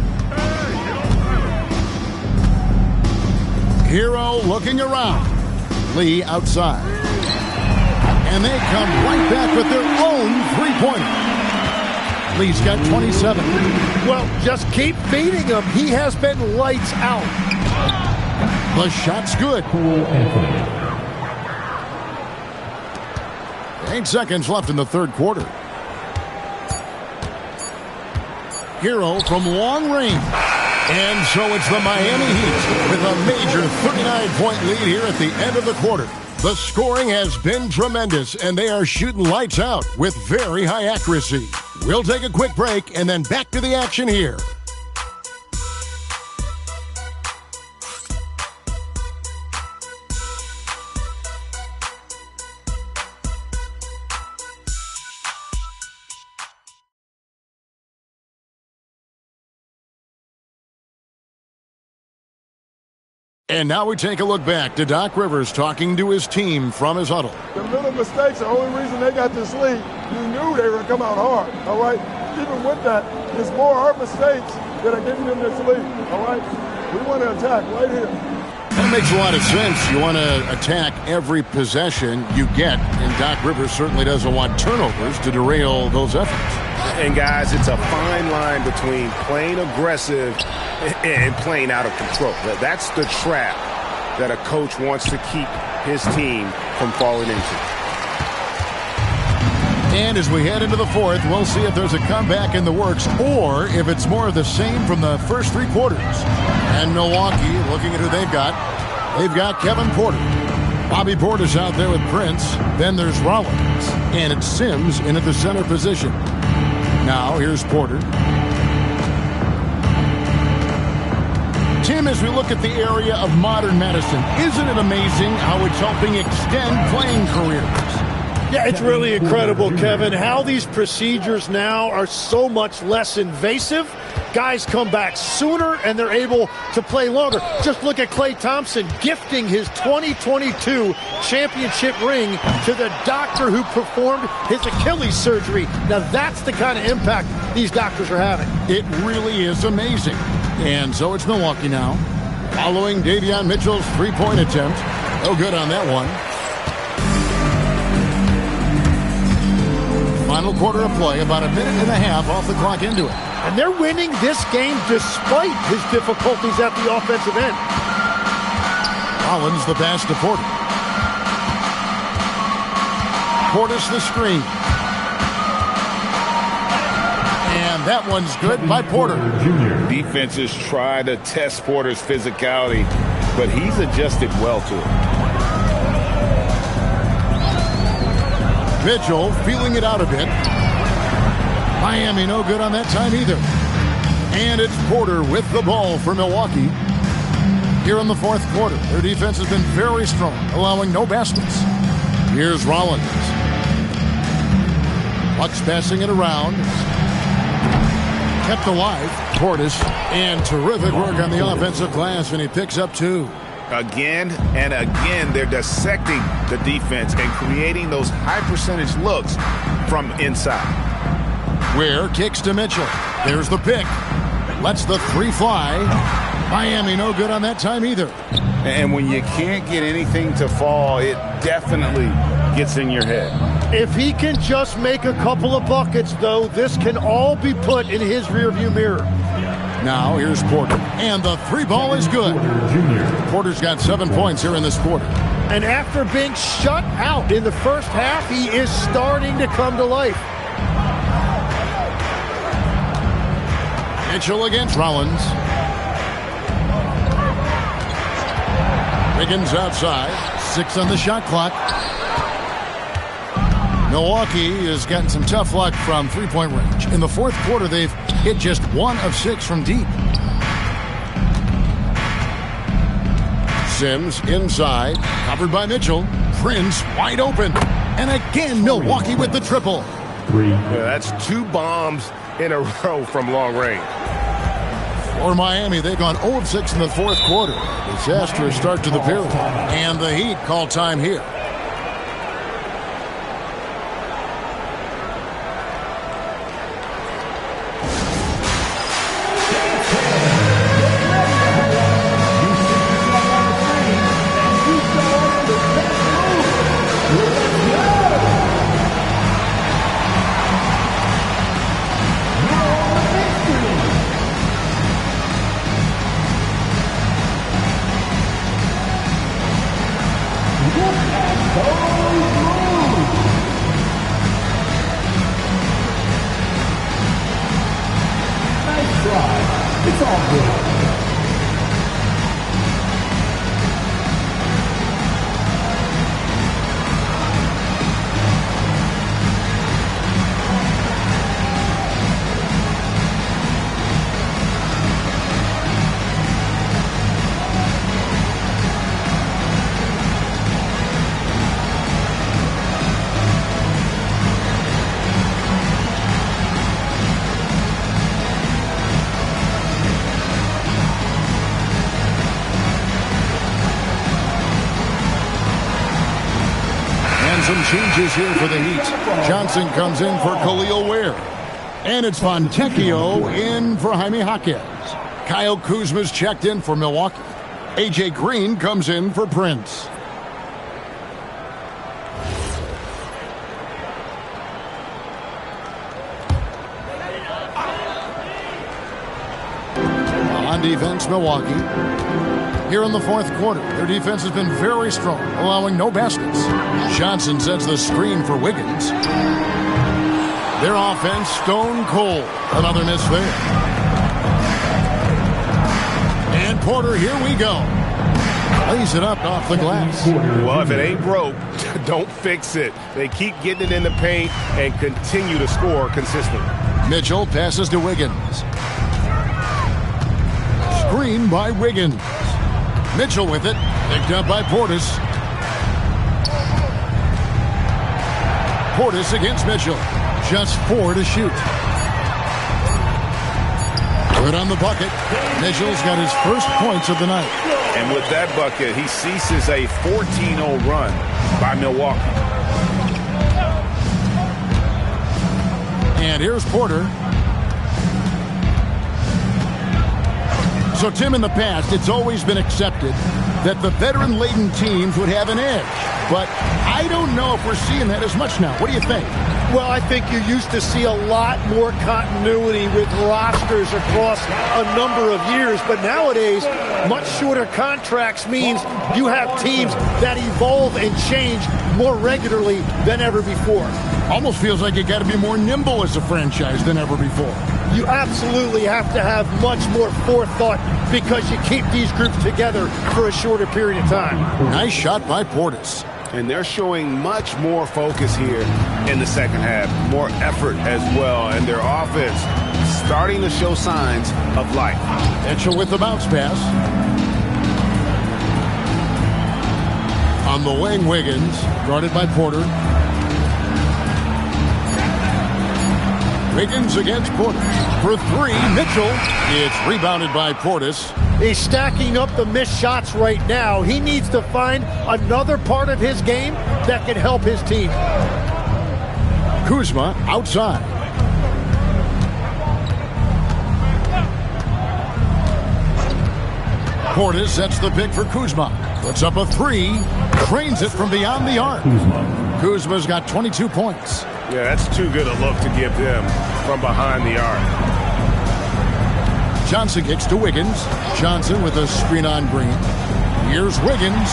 S3: Hero looking around. Lee outside. And they come right back with their own three-pointer. Lee's got 27.
S5: Well, just keep feeding him. He has been lights out.
S3: The shot's good. 8 seconds left in the third quarter. Hero from long range. And so it's the Miami Heat with a major 39-point lead here at the end of the quarter. The scoring has been tremendous, and they are shooting lights out with very high accuracy. We'll take a quick break and then back to the action here. And now we take a look back to Doc Rivers talking to his team from his huddle.
S10: The little mistakes, the only reason they got this lead, you knew they were going to come out hard, all right? Even with that, it's more our mistakes that are getting them this lead, all right? We want to attack right here.
S3: That makes a lot of sense. You want to attack every possession you get, and Doc Rivers certainly doesn't want turnovers to derail those efforts.
S4: And guys, it's a fine line between playing aggressive and playing out of control. That's the trap that a coach wants to keep his team from falling into.
S3: And as we head into the fourth, we'll see if there's a comeback in the works or if it's more of the same from the first 3 quarters. And Milwaukee, looking at who they've got Kevin Porter. Bobby Portis out there with Prince. Then there's Rollins. And it's Sims in at the center position. Now here's Porter. Tim, as we look at the area of modern medicine, isn't it amazing how it's helping extend playing careers?
S5: Yeah, it's really incredible, Kevin, how these procedures now are so much less invasive. Guys come back sooner, and they're able to play longer. Just look at Klay Thompson gifting his 2022 championship ring to the doctor who performed his Achilles surgery. Now, that's the kind of impact these doctors are having.
S3: It really is amazing. And so it's Milwaukee now, following Davion Mitchell's three-point attempt. No good on that one. Final quarter of play, about a minute and a half off the clock into it.
S5: And they're winning this game despite his difficulties at the offensive end.
S3: Rollins the pass to Porter. Portis the screen. And that one's good by Porter.
S4: Defenses try to test Porter's physicality, but he's adjusted well to it.
S3: Mitchell feeling it out a bit. Miami no good on that time either. And it's Porter with the ball for Milwaukee. Here in the fourth quarter, their defense has been very strong, allowing no baskets. Here's Rollins. Bucks passing it around. Kept alive. Portis, and terrific work on the offensive glass, and he picks up 2.
S4: Again and again, they're dissecting the defense and creating those high percentage looks from inside.
S3: Ware kicks to Mitchell. There's the pick. Lets the 3 fly. Miami no good on that time either.
S4: And when you can't get anything to fall, it definitely gets in your head.
S5: If he can just make a couple of buckets, though, this can all be put in his rearview mirror.
S3: Now here's Porter. And the three ball is good. Porter's got 7 points here in this quarter.
S5: And after being shut out in the first half, he is starting to come to life.
S3: Mitchell against Rollins. Wiggins outside. 6 on the shot clock. Milwaukee has gotten some tough luck from three-point range. In the fourth quarter, they've hit just 1 of 6 from deep. Sims inside, covered by Mitchell. Prince wide open. And again, Milwaukee with the triple.
S1: Yeah, that's 2 bombs in a row from long range.
S3: For Miami, they've gone 0 of 6 in the fourth quarter. Disastrous start to the period. And the Heat call time here.
S7: It's all good.
S3: Some changes here for the Heat. Johnson comes in for Khalil Ware. And it's Fontecchio in for Jaime Jaquez. Kyle Kuzma's checked in for Milwaukee. A.J. Green comes in for Prince. On defense, Milwaukee. Here in the fourth quarter, their defense has been very strong, allowing no baskets. Johnson sets the screen for Wiggins. Their offense, stone cold. Another miss there. And Porter, here we go. Lays it up off the glass.
S1: Well, if it ain't broke, don't fix it. They keep getting it in the paint and continue to score consistently.
S3: Mitchell passes to Wiggins. Screen by Wiggins. Mitchell with it, picked up by Portis. Portis against Mitchell. Just 4 to shoot. Good on the bucket. Mitchell's got his first points of the night.
S4: And with that bucket, he ceases a 14-0 run by Milwaukee.
S3: And here's Porter. So, Tim, in the past, it's always been accepted that the veteran-laden teams would have an edge. But I don't know if we're seeing that as much now. What do you think?
S5: Well, I think you used to see a lot more continuity with rosters across a number of years. But nowadays, much shorter contracts means you have teams that evolve and change more regularly than ever before.
S3: Almost feels like you got to be more nimble as a franchise than ever before.
S5: You absolutely have to have much more forethought because you keep these groups together for a shorter period of time.
S3: Nice shot by Portis.
S4: And they're showing much more focus here in the second half. More effort as well. And their offense starting to show signs of life.
S3: Mitchell with the bounce pass. On the wing, Wiggins. Guarded by Porter. Wiggins against Portis. For 3, Mitchell. It's rebounded by Portis.
S5: He's stacking up the missed shots right now. He needs to find another part of his game that can help his team.
S3: Kuzma outside. Portis sets the pick for Kuzma. Puts up a 3. Trains it from beyond the arc. Kuzma's got 22 points.
S1: Yeah, that's too good a look to give them from behind the arc.
S3: Johnson kicks to Wiggins. Johnson with a screen on Green. Here's Wiggins.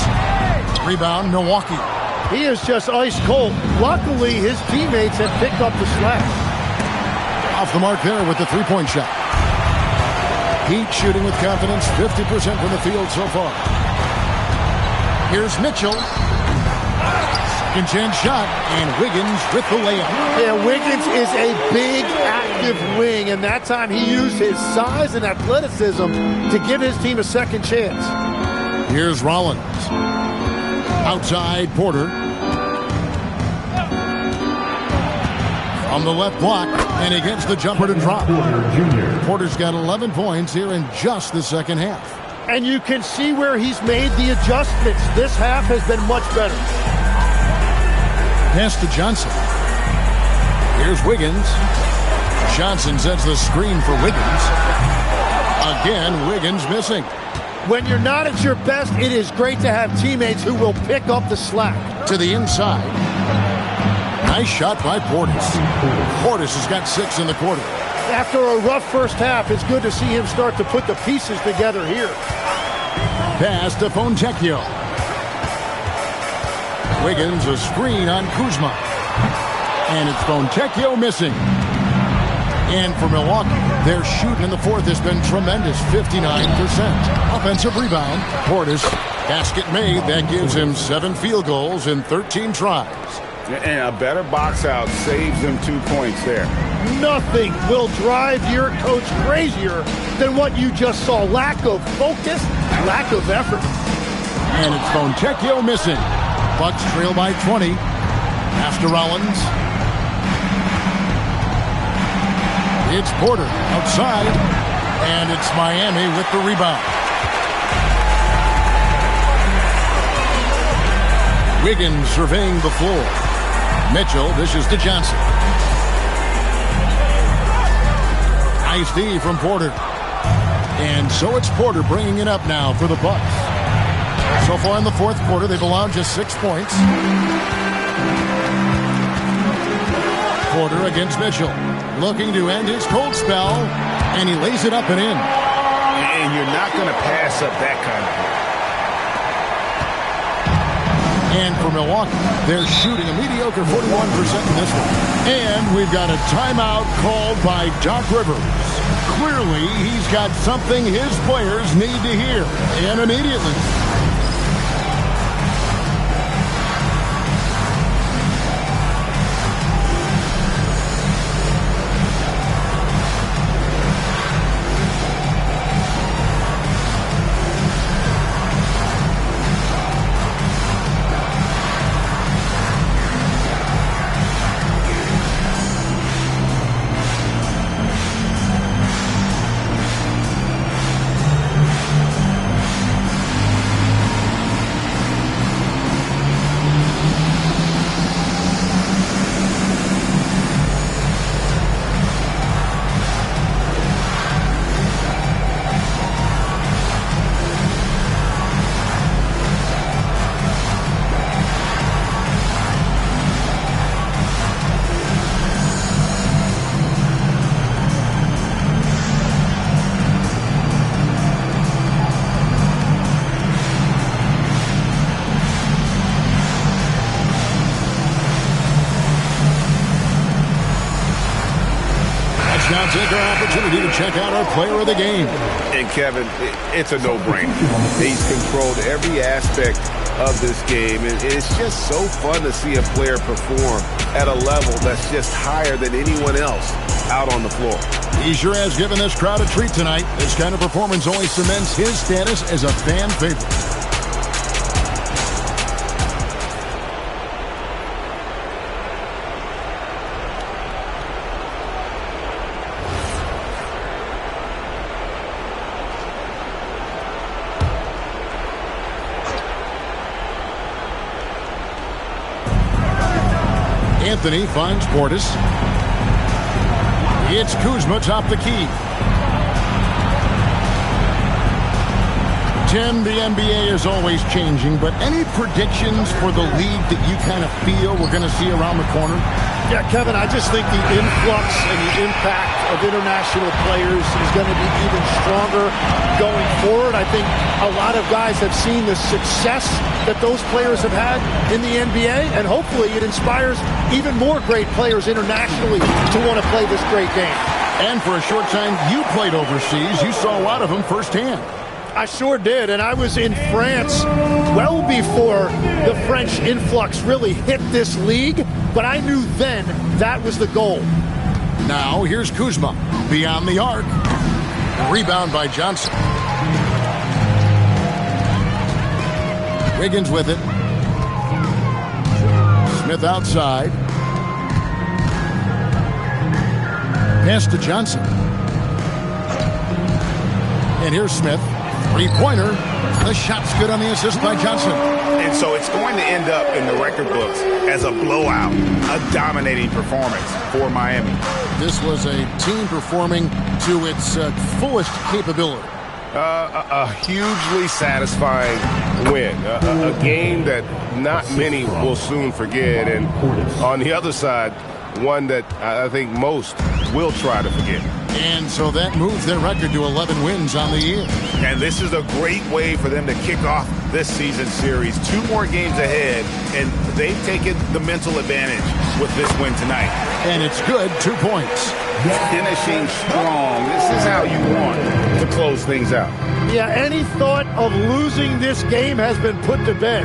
S3: Rebound, Milwaukee.
S5: He is just ice cold. Luckily, his teammates have picked up the slack.
S3: Off the mark there with the three-point shot. Heat shooting with confidence, 50% from the field so far. Here's Mitchell. Second chance shot, and Wiggins with the layup.
S5: Yeah, Wiggins is a big, active wing, and that time he used his size and athleticism to give his team a second chance.
S3: Here's Rollins. Outside, Porter. On the left block, and he gets the jumper to drop. Porter's got 11 points here in just the second half.
S5: And you can see where he's made the adjustments. This half has been much better.
S3: Pass to Johnson. Here's Wiggins. Johnson sets the screen for Wiggins. Again, Wiggins missing.
S5: When you're not at your best, it is great to have teammates who will pick up the slack.
S3: To the inside. Nice shot by Portis. Portis has got 6 in the quarter.
S5: After a rough first half, it's good to see him start to put the pieces together here.
S3: Pass to Fontecchio. Wiggins a screen on Kuzma. And it's Fontecchio missing. And for Milwaukee, their shooting in the fourth has been tremendous, 59%. Offensive rebound, Portis. Basket made. That gives him 7 field goals in 13 tries.
S4: And a better box out saves them 2 points there.
S5: Nothing will drive your coach crazier than what you just saw. Lack of focus, lack of effort.
S3: And it's Fontecchio missing. Bucks trail by 20. After Rollins. It's Porter outside. And it's Miami with the rebound. Wiggins surveying the floor. Mitchell dishes to Johnson. Nice D from Porter. And so it's Porter bringing it up now for the Bucks. So far in the fourth quarter, they've allowed just 6 points. Porter against Mitchell. Looking to end his cold spell. And he lays it up and in.
S4: And you're not going to pass up that kind of play.
S3: And for Milwaukee, they're shooting a mediocre 41% in this one. And we've got a timeout called by Doc Rivers. Clearly, he's got something his players need to hear, and immediately. Now take our opportunity to check out our player of the game.
S4: And Kevin, it's a no-brainer. He's controlled every aspect of this game, and it's just so fun to see a player perform at a level that's just higher than anyone else out on the floor.
S3: He sure has given this crowd a treat tonight. This kind of performance only cements his status as a fan favorite. Anthony finds Portis. It's Kuzma top the key. Tim, the NBA is always changing, but any predictions for the league that you kind of feel we're going to see around the corner?
S5: Yeah, Kevin, I just think the influx and the impact of international players is going to be even stronger going forward. I think a lot of guys have seen the success that those players have had in the NBA, and hopefully it inspires even more great players internationally to want to play this great game.
S3: And for a short time, you played overseas. You saw a lot of them firsthand.
S5: I sure did, and I was in France well before the French influx really hit this league, but I knew then that was the goal.
S3: Now here's Kuzma beyond the arc. Rebound by Johnson. Wiggins with it. Smith outside. Pass to Johnson. And here's Smith. Three-pointer. The shot's good on the assist by Johnson.
S4: And so it's going to end up in the record books as a blowout, a dominating performance for Miami.
S3: This was a team performing to its fullest capability.
S1: A hugely satisfying win. A game that not many will soon forget. And on the other side, one that I think most will try to forget.
S3: And so that moves their record to 11 wins on the year.
S4: And this is a great way for them to kick off this season series. 2 more games ahead, and they've taken the mental advantage with this win tonight.
S3: And it's good, 2 points.
S4: Finishing strong. This is how you want to close things out.
S5: Yeah, any thought of losing this game has been put to bed.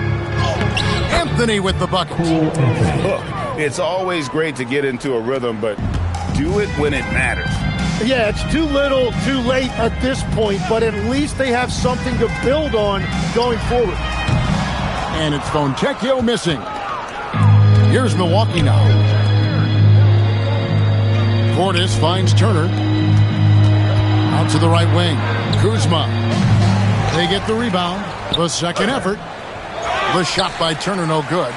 S3: Anthony with the bucket.
S4: Look, it's always great to get into a rhythm, but do it when it matters.
S5: Yeah, it's too little, too late at this point, but at least they have something to build on going forward.
S3: And it's Fontecchio missing. Here's Milwaukee now. Portis finds Turner. Out to the right wing. Kuzma. They get the rebound. The second effort. The shot by Turner, no good.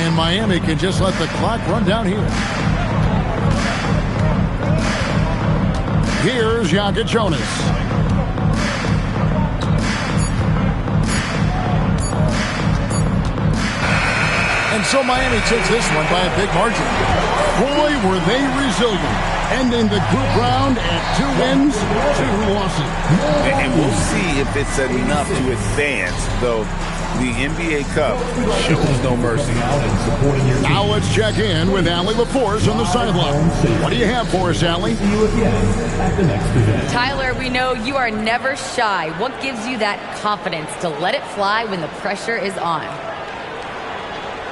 S3: And Miami can just let the clock run down here. Here's Jakob Jonas. And so Miami takes this one by a big margin. Boy, were they resilient. Ending the group round at 2 wins, 2 losses.
S4: And we'll see if it's enough to advance, though. The NBA Cup shows no mercy.
S3: Now let's check in with Allie LaForce on the sideline. What do you have for us, Allie?
S6: Tyler, we know you are never shy. What gives you that confidence to let it fly when the pressure is on?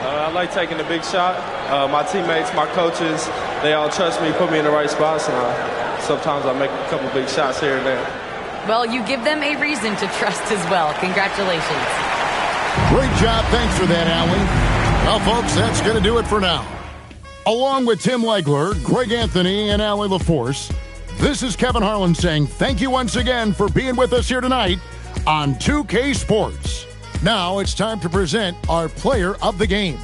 S11: I like taking the big shot. My teammates, my coaches, they all trust me, put me in the right spots, and sometimes I make a couple big shots here and there.
S6: Well, you give them a reason to trust as well. Congratulations.
S3: Great job. Thanks for that, Allie. Well, folks, that's going to do it for now. Along with Tim Legler, Greg Anthony, and Allie LaForce, this is Kevin Harlan saying thank you once again for being with us here tonight on 2K Sports. Now it's time to present our player of the game.